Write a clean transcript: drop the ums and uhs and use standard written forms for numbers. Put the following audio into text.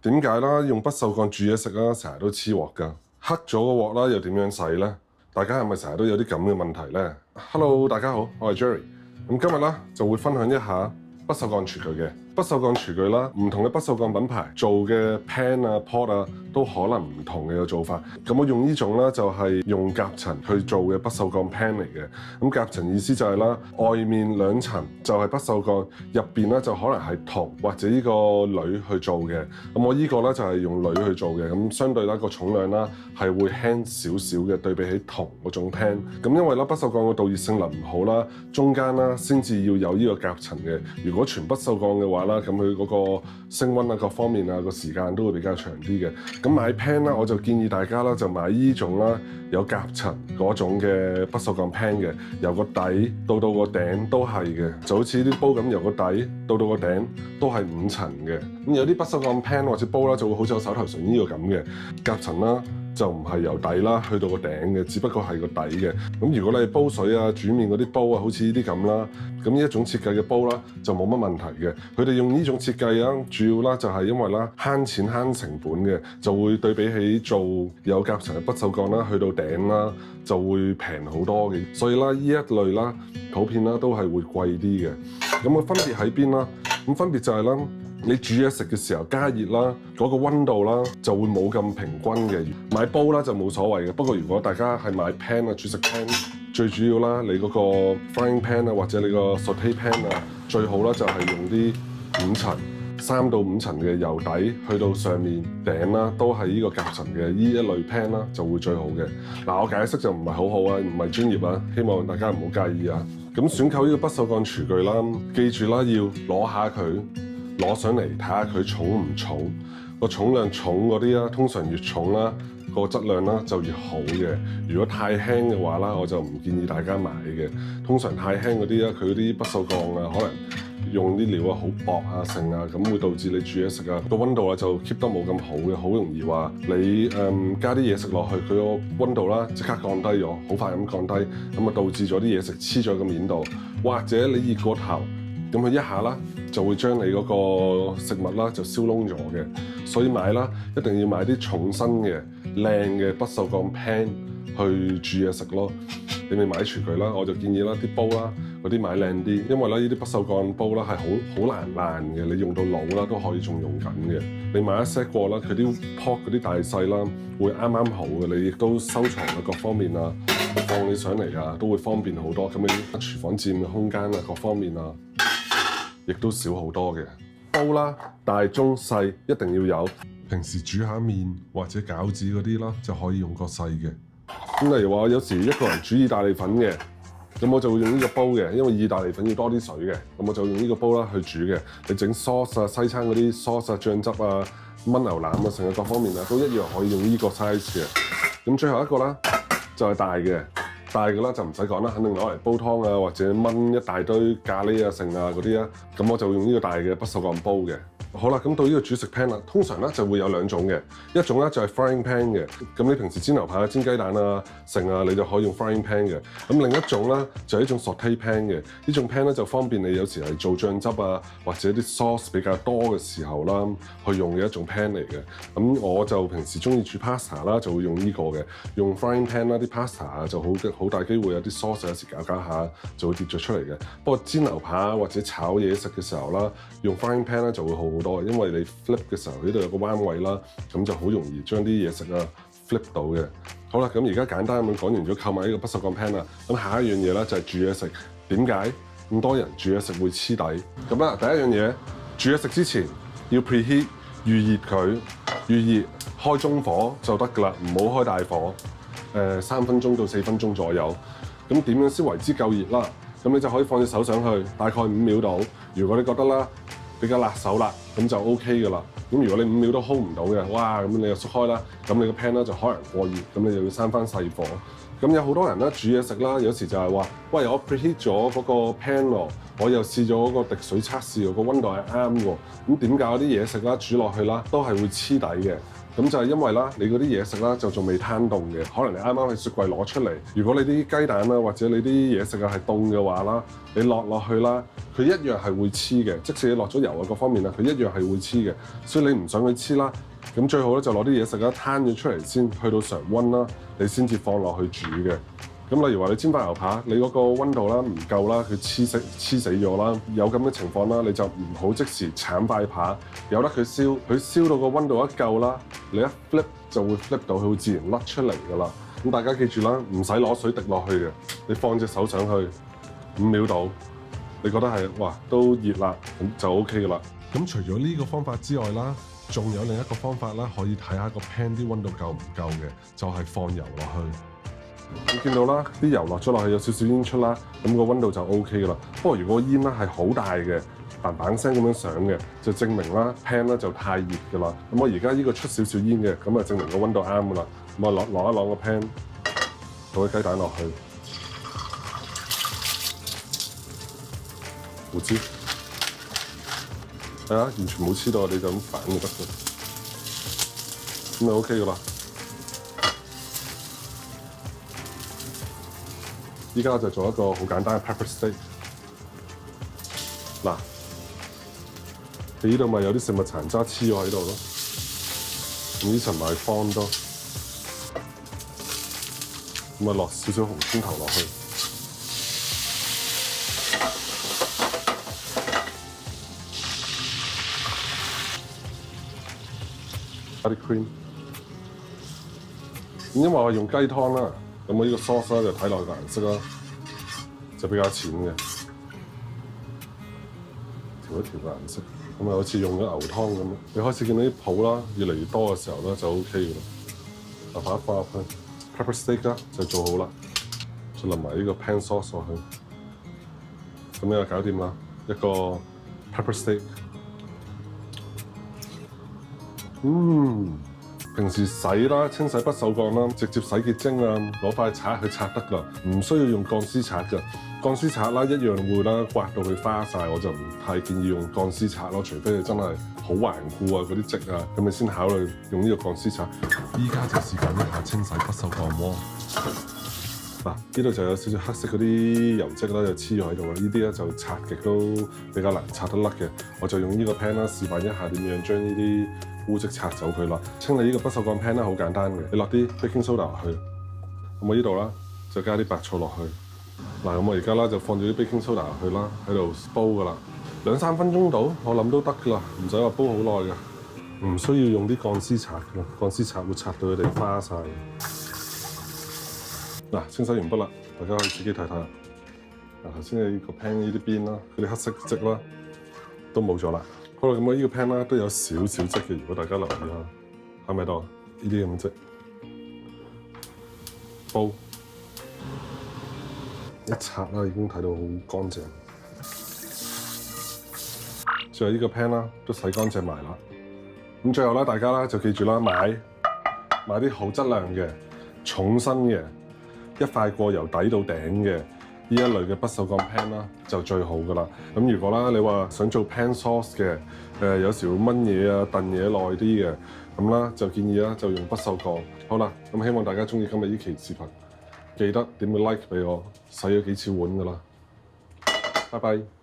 點解啦？用不鏽鋼煮嘢食啦，成日都黐鑊㗎。黑咗個鑊啦，又點樣洗呢？大家係咪成日都有啲咁嘅問題呢？ Hello， 大家好，我係 Jerry。咁今日啦就會分享一下不鏽鋼廚具嘅。不鏽鋼廚具啦，唔同嘅不鏽鋼品牌做嘅 pan 啊、pot 啊，都可能唔同嘅做法。咁我用呢種啦，就係用夾層去做嘅不鏽鋼 pan 嚟嘅。咁夾層意思就係啦，外面兩層就係不鏽鋼，入邊咧就可能係銅或者呢個鋁去做嘅。咁我呢個咧就係用鋁去做嘅。咁相對啦個重量啦係會輕少少嘅，對比起銅嗰種 pan。咁因為啦不鏽鋼個導熱性能唔好啦，中間啦先至要有呢個夾層嘅。如果全不鏽鋼嘅話啦，咁佢嗰個升溫啊各方面啊個時間都會比較長啲嘅。咁買 pan 啦，我就建議大家啦就買呢種啦有夾層嗰種嘅不鏽鋼 pan 嘅，由個底到個頂都係嘅，就好似啲煲咁，由個底到個頂都係5層嘅。咁有啲不鏽鋼 pan 或者煲啦，就會好似我手頭上呢個咁嘅夾層啦。就唔係由底啦去到個頂嘅，只不過係個底嘅。咁如果你係煲水啊、煮麵嗰啲煲啊，好似呢啲咁啦，咁呢一種設計嘅煲啦，就冇乜問題嘅。佢哋用呢種設計啊，主要啦就係因為啦慳錢慳成本嘅，就會對比起做有夾層嘅不鏽鋼啦，去到頂啦就會平好多嘅。所以啦，呢一類啦普遍啦都係會貴啲嘅。咁個分別喺邊啦？咁分別就係啦。你煮嘢食嘅時候加熱啦，嗰個溫度啦就會冇咁平均嘅。買煲啦就冇所謂嘅，不過如果大家係買 pan 啊煮食 pan，最主要啦你嗰個 frying pan 啊或者你個 saute pan 啊，最好啦就係用啲5層3到5層嘅由底去到上面頂啦，都係呢個夾層嘅呢一類 pan 啦就會最好嘅。嗱，我解釋就唔係好好啊，唔係專業啊，希望大家唔好介意啊。咁選購呢個不鏽鋼廚具啦，記住啦要攞下佢。攞上嚟睇下佢重唔重，個重量重嗰啲啦，通常越重啦，個質量啦就越好嘅。如果太輕嘅話啦，我就唔建議大家買嘅。通常太輕嗰啲啦，佢嗰啲不鏽鋼啊，可能用啲料啊好薄啊、剩啊，咁會導致你煮嘢食啊個溫度啊就 keep 得冇咁好嘅，好容易話你加啲嘢食落去，佢個溫度啦即刻降低咗，好快咁降低，咁啊導致咗啲嘢食黐咗個面度，或者你熱過頭。咁佢一下啦，就會將你嗰個食物啦就燒燶咗嘅，所以買啦一定要買啲重身嘅靚嘅不鏽鋼 pan 去煮嘢食咯。你咪買廚具啦，我就建議啦啲煲啦嗰啲買靚啲，因為咧呢啲不鏽鋼煲啦係好難爛嘅，你用到老啦都可以仲用緊嘅。你買一 set 過啦，佢啲 pot 嗰啲大細啦會啱啱好嘅，你亦都收藏嘅各方面啊，放你上嚟啊都會方便好多。咁你廚房佔嘅空間啊各方面啊，亦都少好多嘅。煲啦，大中細一定要有。平時煮下麵或者餃子嗰啲啦，就可以用個細嘅。咁例如話，有時一個人煮意大利粉嘅，咁我就會用呢個煲嘅，因為意大利粉要多啲水嘅，咁我就用呢個煲啦去煮嘅。你整 sauce 啊、西餐嗰啲 sauce 啊、醬汁啊、燜牛腩啊，成個各方面啊，都一樣可以用呢個 size 嘅。咁最後一個啦，就係大嘅。大嘅啦就唔使講啦，肯定攞嚟煲湯啊，或者燜一大堆咖喱啊、剩啊嗰啲啊，咁我就用呢個大嘅不鏽鋼煲嘅。好啦，咁到呢個煮食 pan 啦，通常咧就會有2種嘅，一種咧就係 frying pan 嘅，咁你平時煎牛排啊、煎雞蛋啊、剩啊，你就可以用 frying pan 嘅。咁另一種咧就係一種 saute pan 嘅，呢種 pan 咧就方便你有時係做醬汁啊，或者啲 sauce 比較多嘅時候啦，去用嘅一種 pan 嚟嘅。咁我就平時中意煮 pasta 啦，就會用呢個嘅，用 frying pan 啦，啲 pasta 啊就好大機會有啲 sauce 有時搞下就會跌咗出嚟嘅。不過煎牛排或者炒嘢食嘅時候啦，用 frying pan 咧就會好好多，因為你 flip 嘅時候呢度有個彎位啦，咁就好容易將啲嘢食啊 flip 到嘅。好啦，咁而家簡單咁講完咗購買呢個不鏽鋼 pan 啦，咁下一樣嘢咧就係煮嘢食。點解咁多人煮嘢食會黐底？咁啦，第一樣嘢煮嘢食之前要 preheat 預熱佢，預熱開中火就得㗎啦，唔好開大火。3分鐘到4分鐘左右。咁點樣先為之夠熱啦？咁你就可以放隻手上去，大概5秒度。如果你覺得啦比較辣手啦，咁就 OK 㗎啦。咁如果你5秒都 hold 唔到嘅，哇！咁你就縮開啦。咁你個 pan 咧就可能過熱，咁你就要閂翻細火。咁有好多人咧煮嘢食啦，有時就係話：喂，我 preheat 咗嗰個 pan 喎，我又試咗嗰個滴水測試，個溫度係啱喎。咁點解啲嘢食啦煮落去啦都係會黐底嘅？咁咁就係因為啦，你嗰啲嘢食啦就仲未攤凍嘅，可能你啱啱喺雪櫃攞出嚟。如果你啲雞蛋啦或者你啲嘢食啊係凍嘅話啦，你落去啦，佢一樣係會黐嘅。即使你落咗油啊各方面啊，佢一樣係會黐嘅。所以你唔想佢黐啦，咁最好咧就攞啲嘢食啦攤咗出嚟先，去到常溫啦，你先至放落去煮嘅。咁例如話你煎塊牛扒，你嗰個溫度啦唔夠啦，佢黐死咗啦，有咁嘅情況啦，你就唔好即時鏟塊扒，由得佢燒，佢燒到個溫度一夠啦，你一 flip 就會 flip 到，佢會自然甩出嚟㗎啦。咁大家記住啦，唔使攞水滴落去嘅，你放隻手上去5秒度，你覺得係哇都熱啦，咁就 OK 㗎啦。咁除咗呢個方法之外啦，仲有另一個方法啦，可以睇下個 pan 啲溫度夠唔夠嘅，就係放油落去。你見到啦，啲油落咗落去有少少煙出啦，咁個溫度就 O K 噶啦。不過如果煙咧係好大嘅，嘭嘭聲咁樣上嘅，就證明啦 pan 咧就太熱噶啦。咁我而家呢個出少少煙嘅，咁啊證明個溫度啱噶啦。咁啊攞一攞個 pan，倒啲雞蛋落去，胡椒，係啊，完全冇黐到，你就咁反就得㗎，咁就 O K 噶啦。依家就做一個好簡單嘅 pepper steak。嗱，你呢度咪有啲食物殘渣黐咗喺度咯，咁呢層咪放多，咁啊落少少紅葱頭落去，加啲 cream。因為我用雞湯啦。咁我呢個 sauce 咧就睇落去個顏色啦，就比較淺嘅，調一調個顏色，咁啊好似用咗牛湯咁。你開始見到啲泡啦，越嚟越多嘅時候咧就 OK 嘅啦。嗱，把它放入去 ，pepper steak 啦就做好啦，再淋埋呢個 pan sauce 落去，咁樣就搞掂啦，一個 pepper steak。平時洗啦，清洗不鏽鋼啦，直接洗潔精啊，攞塊刷去刷得啦，唔需要用鋼絲刷㗎。鋼絲刷啦一樣會啦刮到佢花晒，我就唔太建議用鋼絲刷咯，除非你真係好頑固啊嗰啲漬啊，咁你先考慮用呢個鋼絲刷。依家就示範一下清洗不鏽鋼鍋。嗱，呢度就有少少黑色嗰啲油漬啦，就黐咗喺度啦。呢啲咧就刷極都比較難刷得甩嘅，我就用呢個 pan 啦，示範一下點樣將呢啲污漬刷走佢啦。清理呢個不鏽鋼 pan 咧好簡單嘅，你落啲 baking soda 落去，咁我呢度啦就加啲白醋落去。嗱，咁我而家啦就放咗啲 baking soda 落去啦，喺度煲噶啦，2-3分鐘到，我諗都得噶啦，唔使話煲好耐嘅，唔需要用啲鋼絲刷嘅，鋼絲刷會刷到佢哋花晒。嗱，清洗完畢啦，大家可以自己睇睇。嗱，頭先你個 pan 呢啲邊啦，嗰啲黑色漬啦，都冇咗啦。好啦，咁我呢個 pan 啦都有少少漬嘅，如果大家留意下，係咪多？呢啲咁嘅漬，煲一刷啦，已經睇到好乾淨。最後呢個 pan 啦都洗乾淨埋啦。咁最後啦，大家啦就記住啦，買啲好質量嘅、重身嘅。一塊過由底到頂嘅呢一類嘅不鏽鋼 pan 啦，就最好噶啦。咁如果啦，你話想做 pan sauce 嘅，有時會燜嘢啊、燉嘢耐啲嘅，咁啦就建議啦就用不鏽鋼。好啦，咁希望大家中意今日呢期視頻，記得點個 like 俾我，洗咗幾次碗噶啦。拜拜。